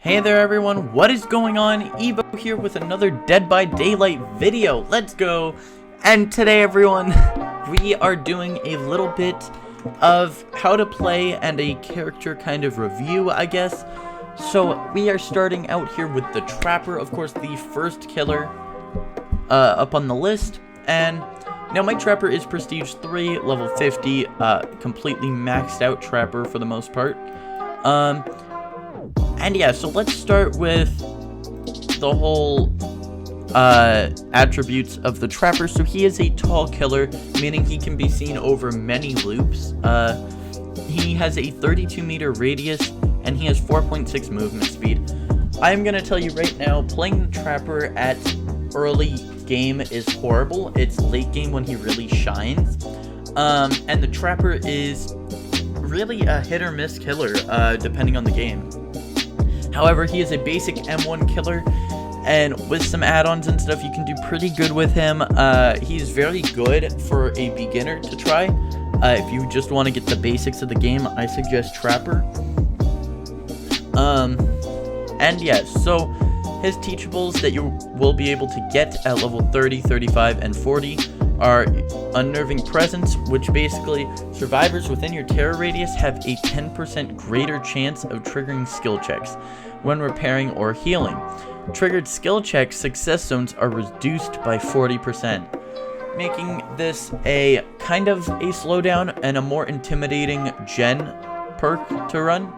Hey there everyone, what is going on? Evo here with another Dead by Daylight video. Let's go! And today everyone, we are doing a little bit of how to play and a character kind of review, I guess. So we are starting out here with the Trapper, of course the first killer up on the list. And now my Trapper is Prestige 3, level 50, completely maxed out Trapper for the most part. And yeah, so let's start with the whole attributes of the Trapper. So he is a tall killer, meaning he can be seen over many loops. He has a 32-meter radius, and he has 4.6 movement speed. I'm gonna tell you right now, playing the Trapper at early game is horrible. It's late game when he really shines. And the Trapper is really a hit or miss killer, depending on the game. However, he is a basic M1 killer, and with some add-ons and stuff, you can do pretty good with him. He's very good for a beginner to try. If you just want to get the basics of the game, I suggest Trapper. And yeah, so his teachables that you will be able to get at level 30, 35, and 40 are Unnerving Presence, which basically survivors within your terror radius have a 10% greater chance of triggering skill checks when repairing or healing. Triggered skill check success zones are reduced by 40%, making this a kind of a slowdown and a more intimidating gen perk to run.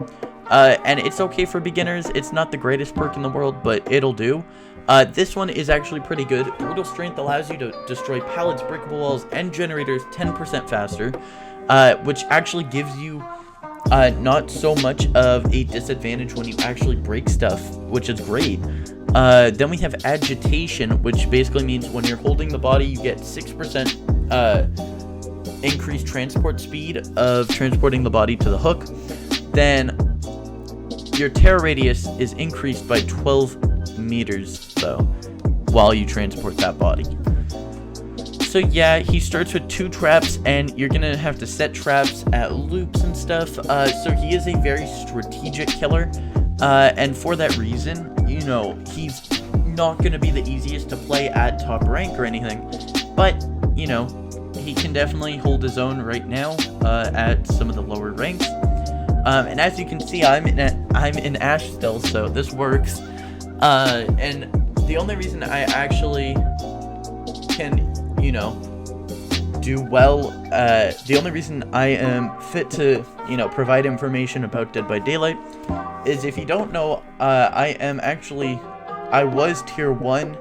And it's okay for beginners. It's not the greatest perk in the world, but it'll do. This one is actually pretty good. Brutal Strength allows you to destroy pallets, breakable walls, and generators 10% faster, which actually gives you not so much of a disadvantage when you actually break stuff, which is great. Then we have Agitation, which basically means when you're holding the body, you get 6% increased transport speed of transporting the body to the hook. Then your terror radius is increased by 12 meters, though, while you transport that body. So yeah, he starts with 2 traps, and you're gonna have to set traps at loops and stuff. So he is a very strategic killer, and for that reason, you know, he's not gonna be the easiest to play at top rank or anything, but, you know, he can definitely hold his own right now at some of the lower ranks. And as you can see, I'm in Ash still, so this works. And the only reason I actually can, you know, do well, the only reason I am fit to, you know, provide information about Dead by Daylight is, if you don't know, I was tier 1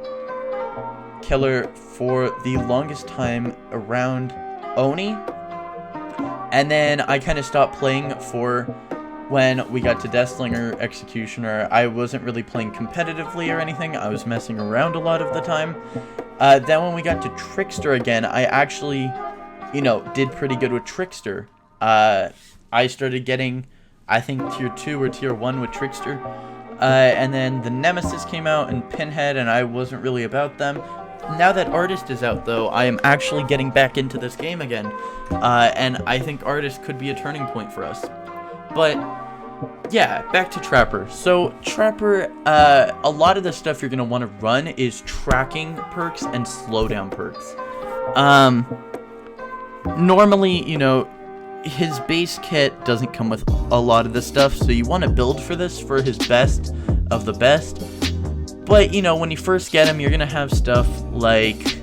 killer for the longest time around Oni. And then I kind of stopped playing for when we got to Deathslinger, Executioner. I wasn't really playing competitively or anything. I was messing around a lot of the time. Then when we got to Trickster again, I actually, you know, did pretty good with Trickster. I started getting, I think, tier 2 or tier 1 with Trickster. And then the Nemesis came out and Pinhead, and I wasn't really about them. Now that Artist is out, though, I am actually getting back into this game again, and I think Artist could be a turning point for us. But yeah, back to Trapper. So Trapper, a lot of the stuff you're going to want to run is tracking perks and slowdown perks. Normally, you know, his base kit doesn't come with a lot of this stuff, so you want to build for this for his best of the best. But, you know, when you first get him, you're going to have stuff like,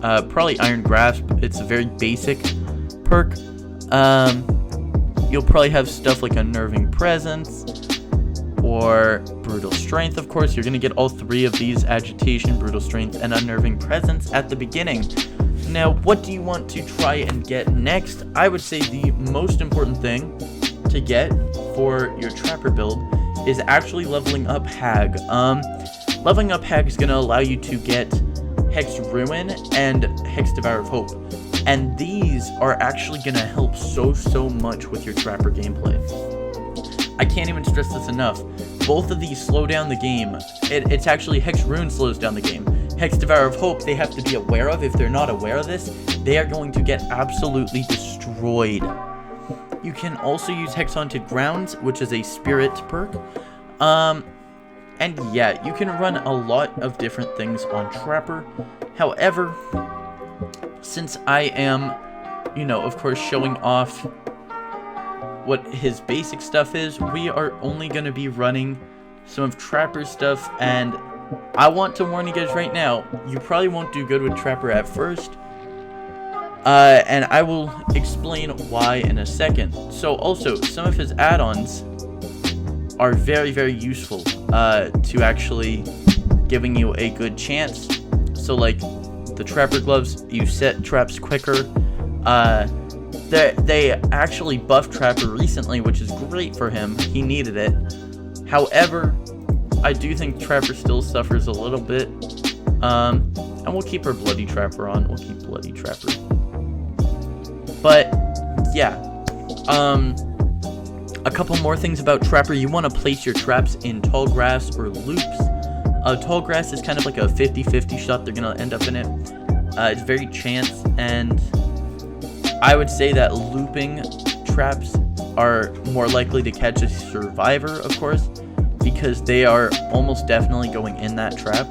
probably Iron Grasp. It's a very basic perk. You'll probably have stuff like Unnerving Presence or Brutal Strength, of course. You're going to get all 3 of these, Agitation, Brutal Strength, and Unnerving Presence at the beginning. Now, what do you want to try and get next? I would say the most important thing to get for your Trapper build is actually leveling up Hag. Leveling up Hag is going to allow you to get Hex Ruin and Hex Devour of Hope. And these are actually going to help so much with your Trapper gameplay. I can't even stress this enough. Both of these slow down the game. It's actually Hex Ruin slows down the game. Hex Devour of Hope, they have to be aware of. If they're not aware of this, they are going to get absolutely destroyed. You can also use Hex Haunted Grounds, which is a spirit perk. And yeah, you can run a lot of different things on Trapper. However, since I am, you know, of course, showing off what his basic stuff is, we are only going to be running some of Trapper's stuff, and I want to warn you guys right now, you probably won't do good with Trapper at first, and I will explain why in a second. So also, some of his add-ons are very, very useful to actually giving you a good chance. So like the Trapper gloves, you set traps quicker. They actually buffed Trapper recently, which is great for him. He needed it. However, I do think Trapper still suffers a little bit. And we'll keep our Bloody Trapper on. We'll keep Bloody Trapper. But, yeah. A couple more things about Trapper. You want to place your traps in tall grass or loops. Tall grass is kind of like a 50-50 shot. They're going to end up in it. It's very chance, and I would say that looping traps are more likely to catch a survivor, of course, because they are almost definitely going in that trap.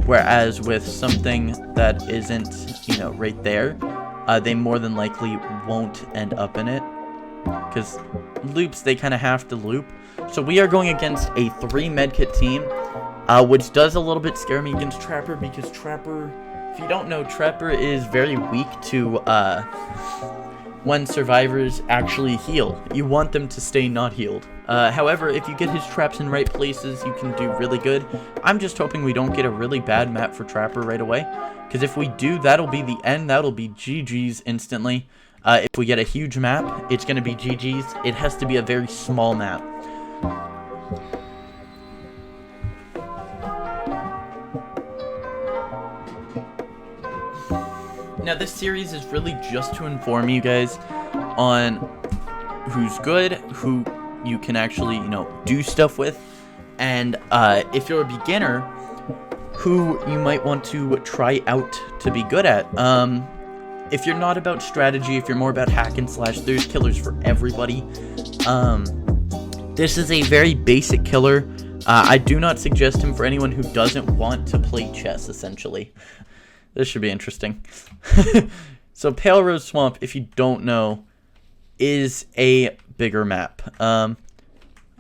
Whereas with something that isn't, you know, right there, they more than likely won't end up in it. Because loops, they kind of have to loop. So we are going against a 3 medkit team, which does a little bit scare me against Trapper, because Trapper, if you don't know, Trapper is very weak to when survivors actually heal. You want them to stay not healed. However, if you get his traps in right places, you can do really good. I'm just hoping we don't get a really bad map for Trapper right away, because if we do, that'll be the end. That'll be GG's instantly. If we get a huge map, it's going to be GG's. It has to be a very small map. Now, this series is really just to inform you guys on who's good, who you can actually, you know, do stuff with, and if you're a beginner, who you might want to try out to be good at. If you're not about strategy, if you're more about hack and slash, there's killers for everybody. This is a very basic killer. I do not suggest him for anyone who doesn't want to play chess, essentially. This should be interesting. So Pale Rose Swamp, if you don't know, is a bigger map. I'm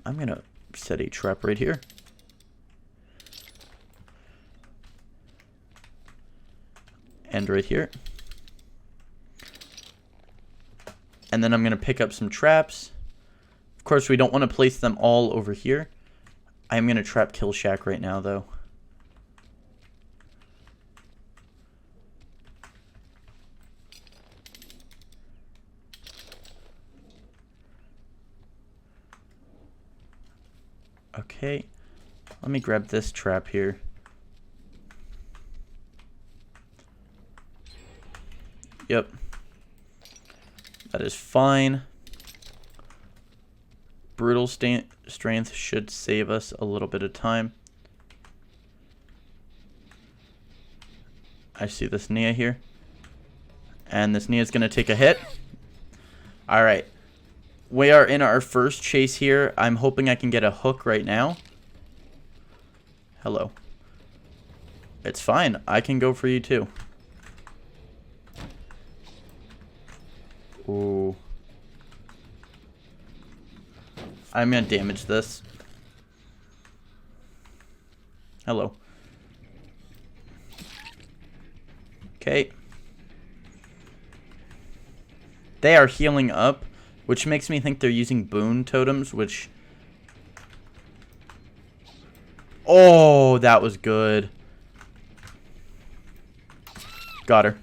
going to set a trap right here. And right here. And then I'm going to pick up some traps. Of course, we don't want to place them all over here. I'm going to trap Kill Shack right now, though. Okay, let me grab this trap here. Yep. That is fine. Brutal strength should save us a little bit of time. I see this Nia here. And this Nia is going to take a hit. Alright. We are in our first chase here. I'm hoping I can get a hook right now. Hello. It's fine. I can go for you too. Ooh. I'm going to damage this. Hello. Okay. They are healing up, which makes me think they're using boon totems, which... Oh, that was good. Got her.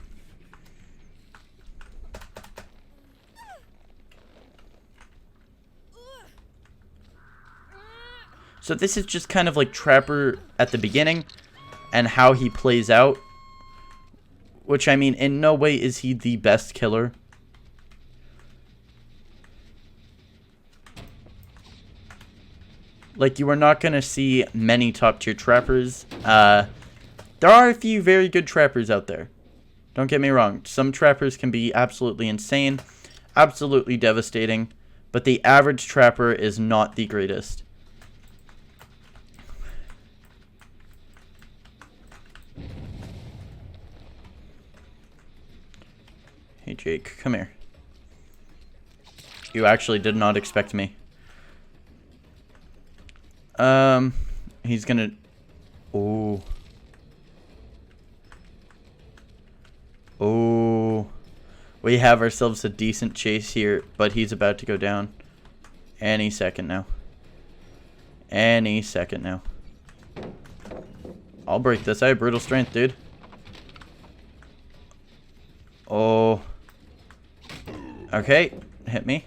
So this is just kind of like Trapper at the beginning and how he plays out. Which, I mean, in no way is he the best killer. Like, you are not going to see many top-tier trappers. There are a few very good trappers out there. Don't get me wrong. Some trappers can be absolutely insane, absolutely devastating, but the average trapper is not the greatest. Hey, Jake, come here. You actually did not expect me. He's gonna... Ooh. Ooh. We have ourselves a decent chase here, but he's about to go down. Any second now. Any second now. I'll break this. I have brutal strength, dude. Oh. Okay. Hit me.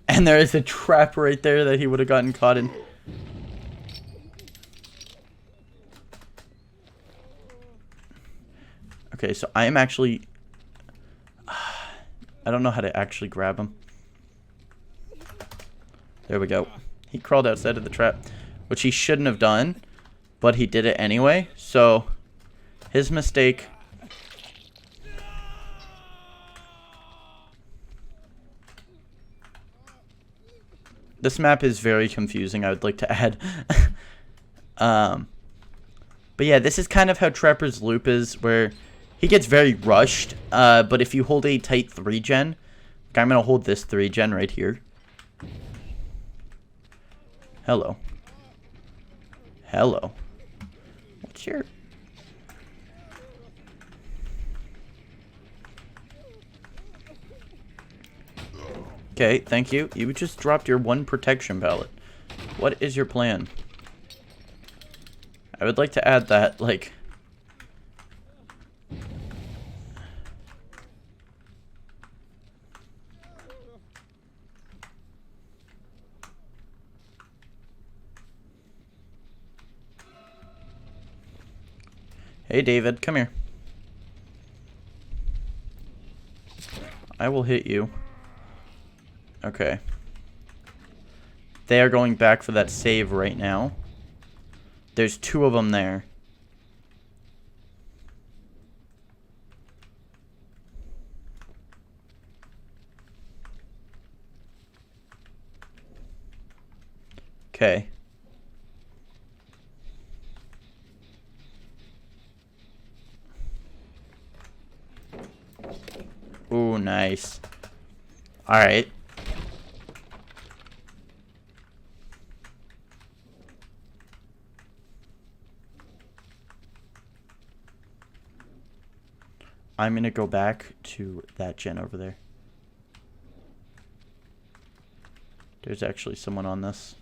And there is a trap right there that he would have gotten caught in. Okay, so I am actually... I don't know how to actually grab him. There we go. He crawled outside of the trap, which he shouldn't have done, but he did it anyway. So, his mistake... This map is very confusing, I would like to add. But yeah, this is kind of how Trapper's loop is, where he gets very rushed. But if you hold a tight 3-gen, like I'm going to hold this 3-gen right here. Hello. Hello. What's your... Okay, thank you. You just dropped your 1 protection pallet. What is your plan? I would like to add that, like... Hey, David, come here. I will hit you. Okay. They are going back for that save right now. There's 2 of them there. Okay. Ooh, nice. Alright. I'm gonna go back to that gen over there. There's actually someone on this.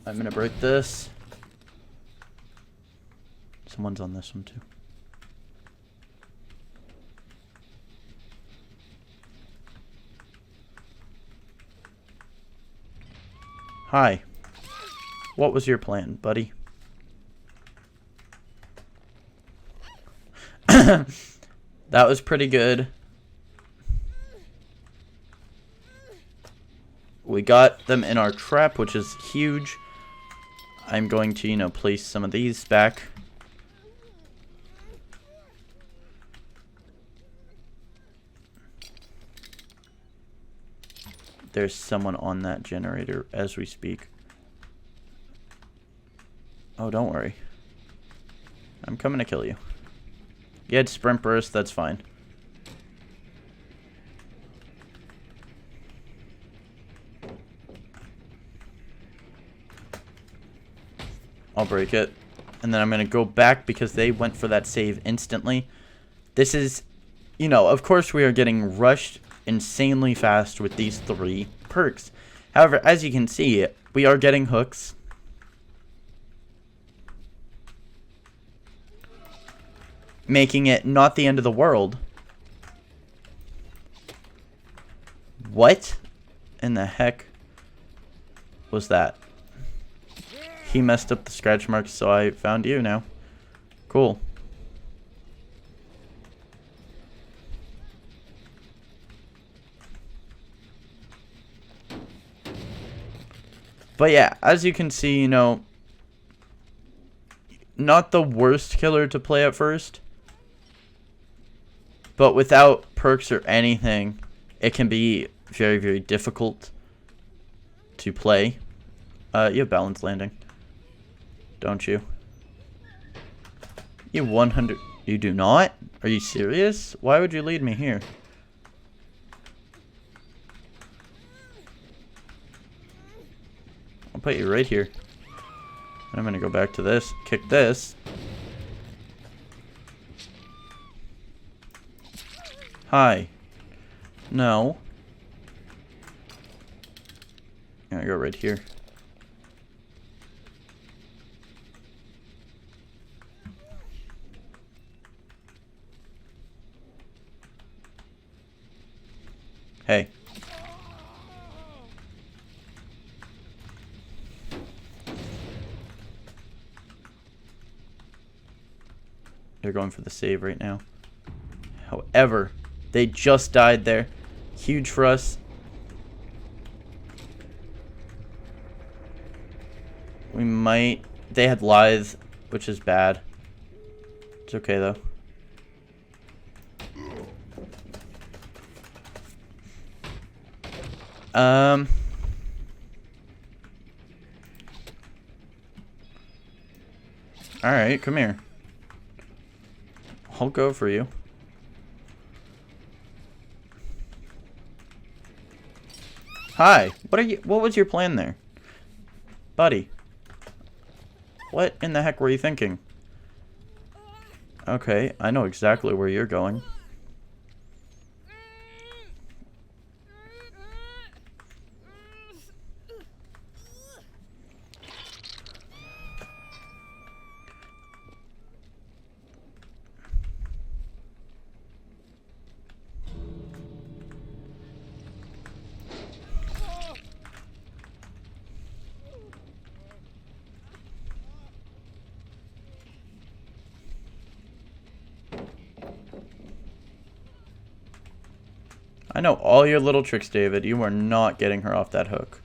I'm gonna break this. Someone's on this one too. Hi. What was your plan, buddy? That was pretty good. We got them in our trap, which is huge. I'm going to, you know, place some of these back. There's someone on that generator as we speak. Oh, don't worry. I'm coming to kill you. You had sprint burst, that's fine. I'll break it. And then I'm going to go back because they went for that save instantly. This is, you know, of course we are getting rushed insanely fast with these 3 perks. However, as you can see, we are getting hooks. Making it not the end of the world. What in the heck was that? He messed up the scratch marks, so I found you now. Cool. But yeah, as you can see, you know, not the worst killer to play at first. But without perks or anything, it can be very, very difficult to play. You have Balance Landing, don't you? You 100... You do not? Are you serious? Why would you lead me here? I'll put you right here. I'm gonna go back to this. Kick this. Hi. No. I'm gonna go right here. Hey. They're going for the save right now. However, they just died there. Huge for us. We might... They had Lithe, which is bad. It's okay, though. Alright, come here. I'll go for you. Hi. What was your plan there? Buddy. What in the heck were you thinking? Okay, I know exactly where you're going. I know all your little tricks, David. You are not getting her off that hook.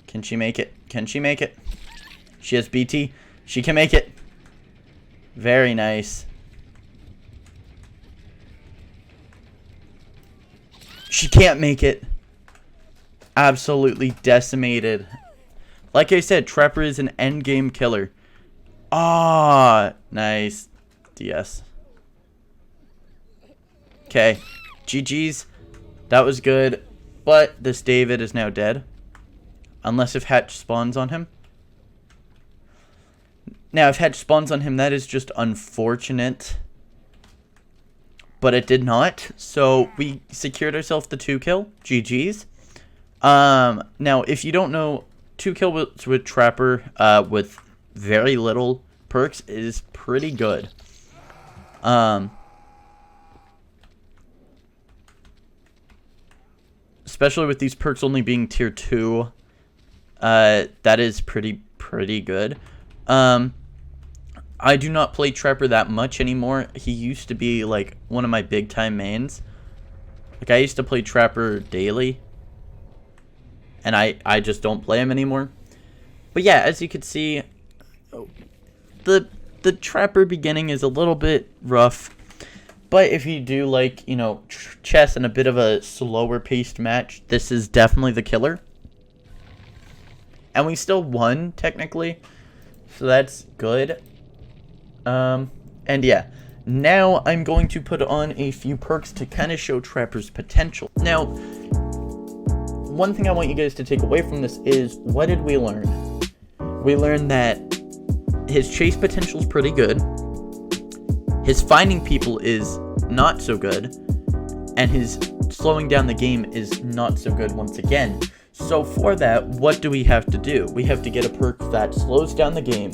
Can she make it? Can she make it? She has BT. She can make it. Very nice. She can't make it. Absolutely decimated. Like I said, Trapper is an endgame killer. Ah, nice. DS. Okay. GG's. That was good. But this David is now dead. Unless if Hatch spawns on him. Now, if Hatch spawns on him, that is just unfortunate. But it did not, so we secured ourselves the 2-kill. GG's. Now, if you don't know, 2-kill with Trapper with very little perks is pretty good. Especially with these perks only being tier 2. That is pretty good. I do not play Trapper that much anymore. He used to be, like, one of my big-time mains. Like, I used to play Trapper daily. And I just don't play him anymore. But yeah, as you can see, the Trapper beginning is a little bit rough. But if you do, like, you know, chess and a bit of a slower-paced match, this is definitely the killer. And we still won, technically. So that's good. And yeah, now I'm going to put on a few perks to kind of show Trapper's potential. Now, one thing I want you guys to take away from this is, what did we learn? We learned that his chase potential is pretty good, his finding people is not so good, and his slowing down the game is not so good once again. So for that, what do we have to do? We have to get a perk that slows down the game,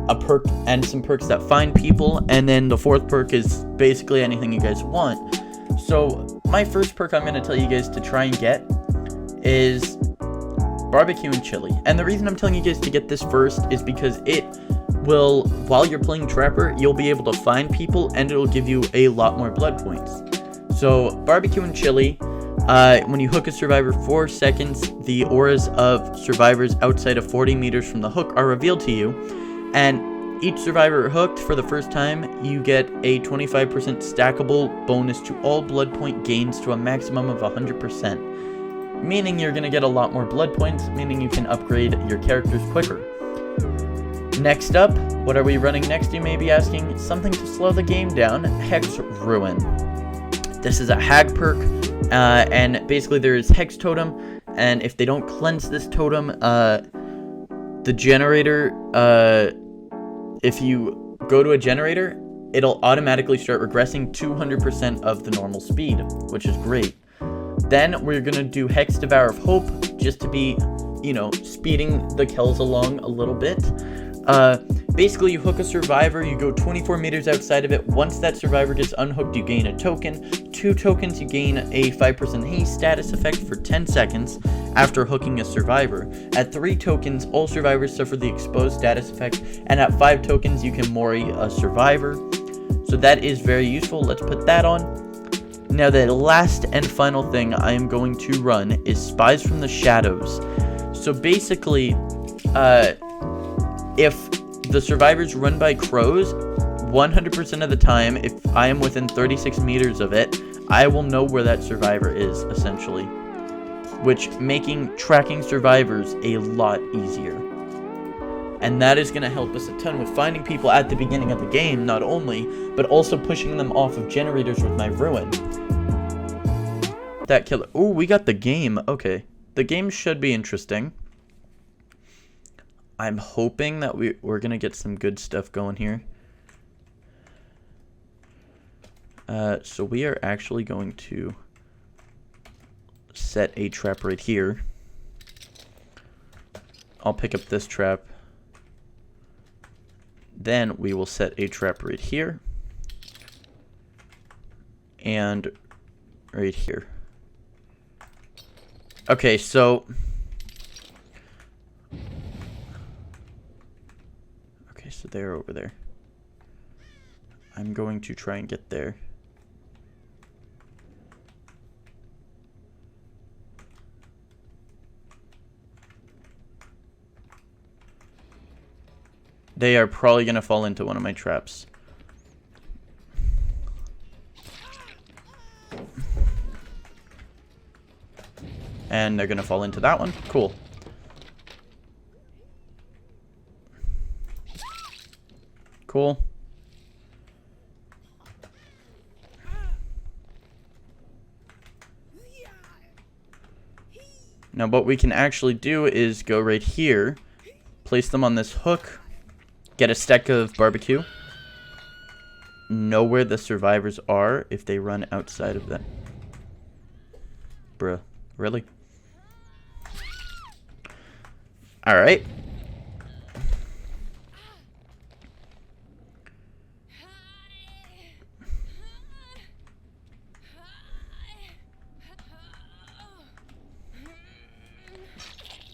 a perk and some perks that find people, and then the fourth perk is basically anything you guys want. So my first perk I'm going to tell you guys to try and get is barbecue and chili. And the reason I'm telling you guys to get this first is because it will, while you're playing Trapper, you'll be able to find people and it'll give you a lot more blood points. So barbecue and chili. When you hook a survivor 4 seconds, the auras of survivors outside of 40 meters from the hook are revealed to you, and each survivor hooked for the first time, you get a 25% stackable bonus to all blood point gains to a maximum of 100%, meaning you're going to get a lot more blood points, meaning you can upgrade your characters quicker. Next up, what are we running next, you may be asking? Something to slow the game down, Hex Ruin. This is a hag perk, and basically there is Hex Totem, and if they don't cleanse this totem, the generator, if you go to a generator, it'll automatically start regressing 200% of the normal speed, which is great. Then we're going to do Hex Devour of Hope, just to be, you know, speeding the kills along a little bit. Basically, you hook a survivor, you go 24 meters outside of it. Once that survivor gets unhooked, you gain a token. 2 tokens, you gain a 5% haste status effect for 10 seconds after hooking a survivor. At 3 tokens, all survivors suffer the exposed status effect, and at 5 tokens, you can mori a survivor. So that is very useful. Let's put that on. Now, the last and final thing I am going to run is Spies from the Shadows. So basically, if the survivors run by crows, 100% of the time, if I am within 36 meters of it, I will know where that survivor is, essentially. Which making tracking survivors a lot easier. And that is going to help us a ton with finding people at the beginning of the game, not only, but also pushing them off of generators with my Ruin. That killer. Ooh, we got the game. Okay. The game should be interesting. I'm hoping that we're going to get some good stuff going here. So we are actually going to set a trap right here. I'll pick up this trap. Then we will set a trap right here. And right here. Okay, so... Okay, so they're over there. I'm going to try and get there. They are probably going to fall into one of my traps. And they're going to fall into that one. Cool. Cool. Now what we can actually do is go right here, place them on this hook, get a stack of barbecue, know where the survivors are if they run outside of that. Bruh, really? Alright.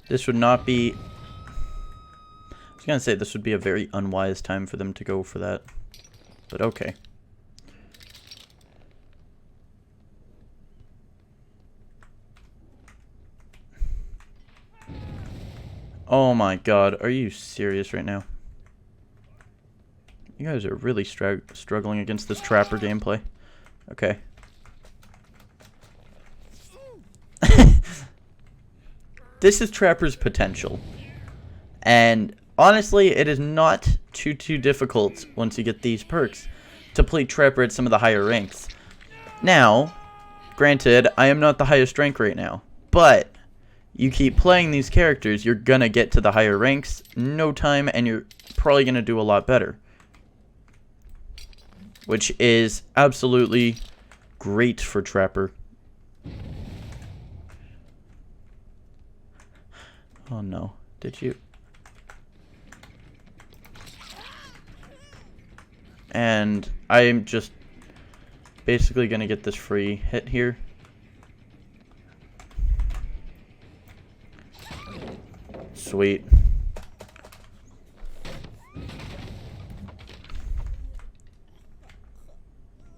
This would not be... I was gonna say this would be a very unwise time for them to go for that. But okay. Oh my god, are you serious right now? You guys are really struggling against this trapper gameplay. Okay. This is Trapper's potential. And honestly, it is not too difficult once you get these perks to play Trapper at some of the higher ranks. Now, granted, I am not the highest rank right now, but you keep playing these characters, you're gonna get to the higher ranks no time, and you're probably gonna do a lot better. Which is absolutely great for Trapper. Oh no, did you? And I'm just basically gonna get this free hit here. Sweet.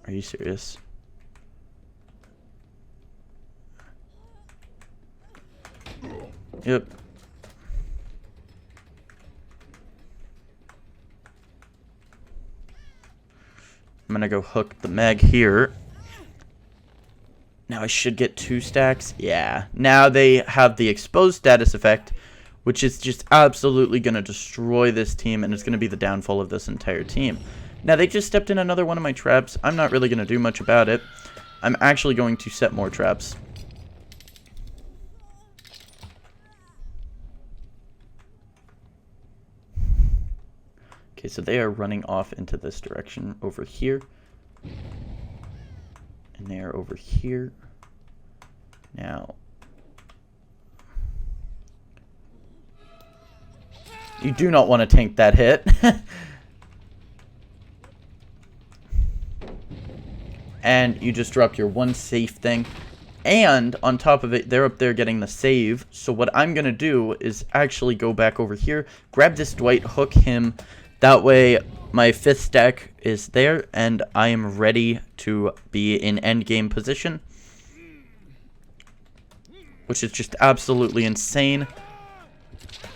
Are you serious? Yep. I'm gonna go hook the Meg here. Now I should get 2 stacks. Yeah. Now they have the exposed status effect, which is just absolutely gonna destroy this team, and it's gonna be the downfall of this entire team. Now they just stepped in another one of my traps. I'm not really gonna do much about it. I'm actually going to set more traps. Okay, so they are running off into this direction over here. And they are over here. Now, you do not want to tank that hit. And you just dropped your one safe thing. And on top of it, they're up there getting the save. So what I'm going to do is actually go back over here, grab this Dwight, hook him. That way, my 5th stack is there, and I am ready to be in endgame position. Which is just absolutely insane.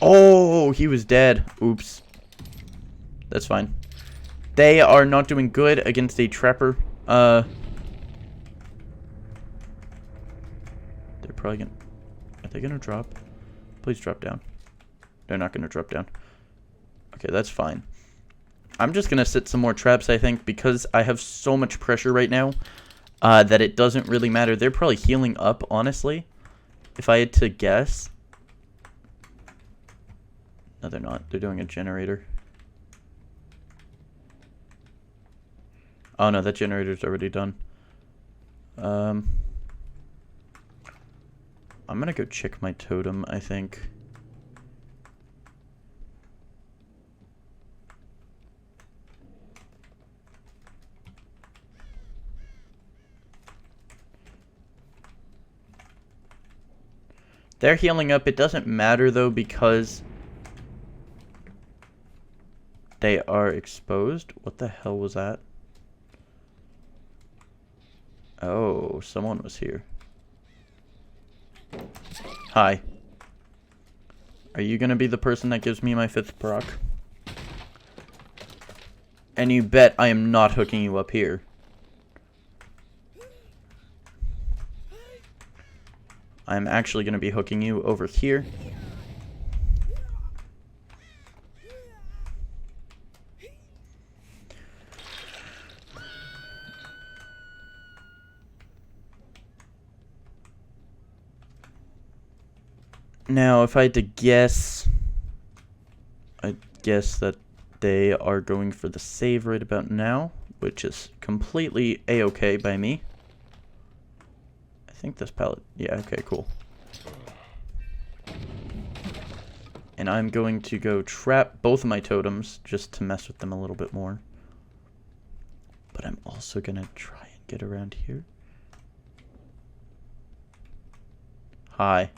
Oh, he was dead. Oops. That's fine. They are not doing good against a trapper. They're probably gonna... Are they gonna drop? Please drop down. They're not gonna drop down. Okay, that's fine. I'm just gonna set some more traps, I think, because I have so much pressure right now that it doesn't really matter. They're probably healing up, honestly, if I had to guess. No, they're not. They're doing a generator. Oh, no, that generator's already done. I'm gonna go check my totem, I think. They're healing up. It doesn't matter, though, because they are exposed. What the hell was that? Oh, someone was here. Hi. Are you gonna be the person that gives me my 5th proc? And you bet I am not hooking you up here. I'm actually going to be hooking you over here. Now, if I had to guess, I'd guess that they are going for the save right about now, which is completely a-okay by me. I think this pallet... Yeah, okay, cool. And I'm going to go trap both of my totems just to mess with them a little bit more. But I'm also going to try and get around here. Hi.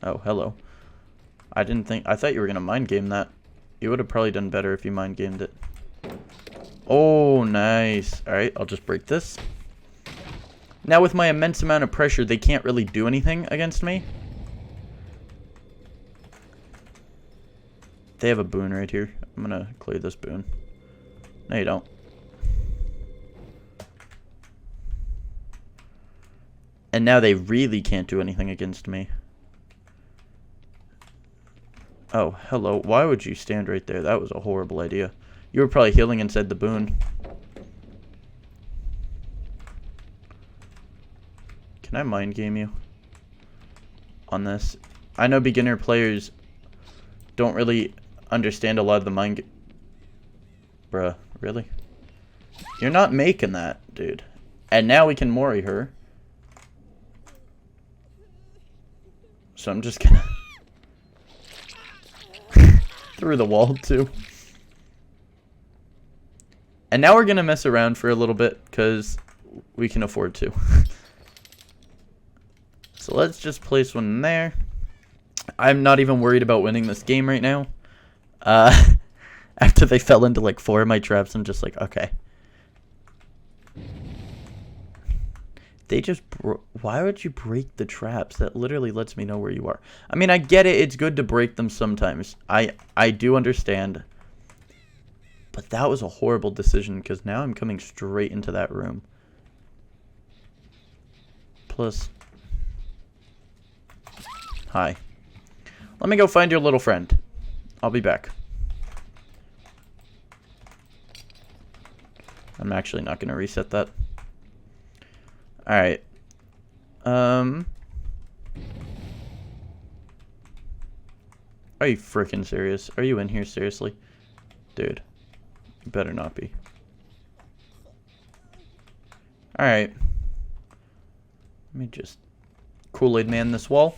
Oh, hello. I thought you were going to mind game that. You would have probably done better if you mind gamed it. Oh, nice. Alright, I'll just break this. Now with my immense amount of pressure, they can't really do anything against me. They have a boon right here. I'm gonna clear this boon. No, you don't. And now they really can't do anything against me. Oh, hello. Why would you stand right there? That was a horrible idea. You were probably healing inside the boon. Can I mind game you on this? I know beginner players don't really understand a lot of the mind. Bruh, really? You're not making that, dude. And now we can Mori her. So I'm just gonna... through the wall, too. And now we're gonna mess around for a little bit, because we can afford to. So let's just place one in there. I'm not even worried about winning this game right now. After they fell into like 4 of my traps, I'm just like, okay. They just... Why would you break the traps? That literally lets me know where you are. I mean, I get it. It's good to break them sometimes. I do understand. But that was a horrible decision, because now I'm coming straight into that room. Plus... Hi. Let me go find your little friend. I'll be back. I'm actually not going to reset that. Alright. Are you freaking serious? Are you in here seriously? Dude. You better not be. Alright. Let me just Kool-Aid man this wall.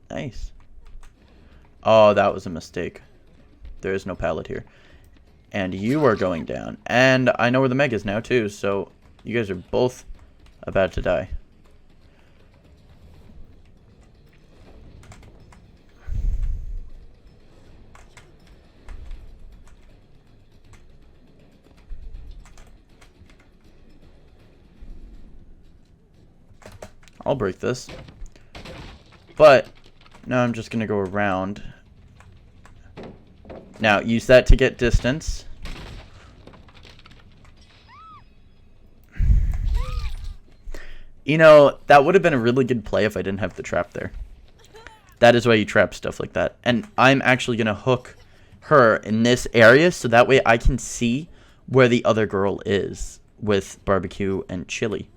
Nice. Oh, that was a mistake. There is no pallet here. And you are going down. And I know where the Meg is now, too, so you guys are both about to die. I'll break this. But now I'm just going to go around. Now, use that to get distance. You know, that would have been a really good play if I didn't have the trap there. That is why you trap stuff like that. And I'm actually going to hook her in this area so that way I can see where the other girl is with barbecue and chili.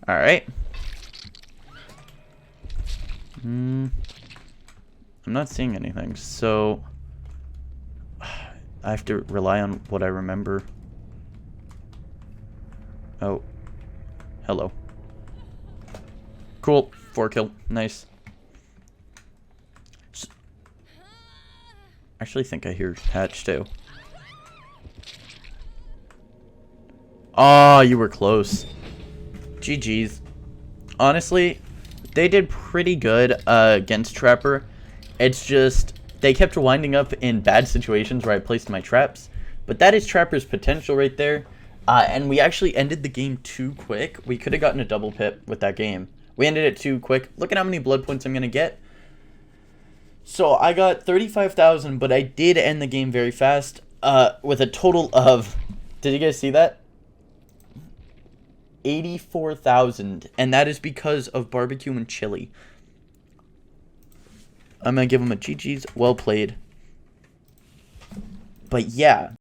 Alright. I'm not seeing anything, so I have to rely on what I remember. Oh. Hello. Cool. 4 kill. Nice. Actually think I hear Hatch too. Oh, you were close. GG's. Honestly, they did pretty good against Trapper. It's just they kept winding up in bad situations where I placed my traps. But that is Trapper's potential right there. And we actually ended the game too quick. We could have gotten a double pip with that game. We ended it too quick. Look at how many blood points I'm going to get. So I got 35,000, but I did end the game very fast with a total of... Did you guys see that? 84,000, and that is because of barbecue and chili. I'm gonna give him a GG's. Well played. But yeah.